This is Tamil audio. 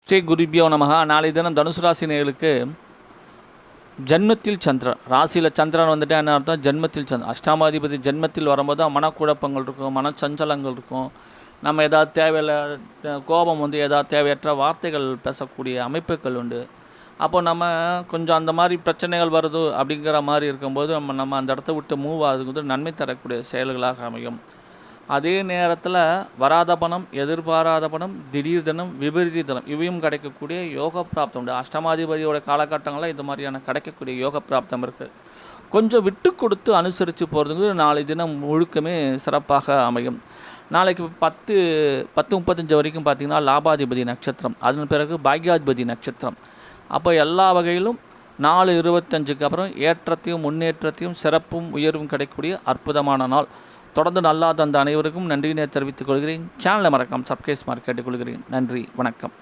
ஸ்ரீ குருபியோ நமகா. நாளை தினம் தனுசு ராசி நேயர்களுக்கு ஜென்மத்தில் சந்திரன், ராசியில் சந்திரன் வந்துட்டு என்ன அர்த்தம்? ஜென்மத்தில் சந்திரன், அஷ்டாமாதிபதி ஜென்மத்தில் வரும்போது தான் மனக்குழப்பங்கள் இருக்கும், மனச்சஞ்சலங்கள் இருக்கும். நம்ம ஏதாவது தேவையில்லை கோபம் வந்து ஏதாவது தேவையற்ற வார்த்தைகள் பேசக்கூடிய அமைப்புகள் உண்டு. அப்போ நம்ம கொஞ்சம் அந்த மாதிரி பிரச்சனைகள் வருது அப்படிங்கிற மாதிரி இருக்கும்போது நம்ம அந்த இடத்த விட்டு மூவ் ஆகுது வந்து நன்மை தரக்கூடிய செயல்களாக அமையும். அதே நேரத்தில் வராத பணம், எதிர்பாராத பணம், திடீர் தினம், விபரீத தினம் இவையும் கிடைக்கக்கூடிய யோக பிராப்தம் உண்டு. அஷ்டமாதிபதியோட காலகட்டங்களில் இது மாதிரியான கிடைக்கக்கூடிய யோக பிராப்தம் இருக்குது. கொஞ்சம் விட்டு கொடுத்து அனுசரித்து போகிறதுக்கு நாளை தினம் முழுக்கமே சிறப்பாக அமையும். நாளைக்கு 10:35 வரைக்கும் பார்த்திங்கன்னா லாபாதிபதி நட்சத்திரம், அதன் பிறகு பாக்யாதிபதி நட்சத்திரம். அப்போ எல்லா வகையிலும் 4:25க்கு அப்புறம் ஏற்றத்தையும் முன்னேற்றத்தையும் சிறப்பும் உயர்வும் கிடைக்கக்கூடிய அற்புதமான நாள். தொடர்ந்து நல்லா தந்த அனைவருக்கும் நன்றியினை தெரிவித்துக் கொள்கிறேன். சேனலை மறக்காமல் சப்ஸ்கிரைப் கேட்டுக்கொள்கிறேன். நன்றி, வணக்கம்.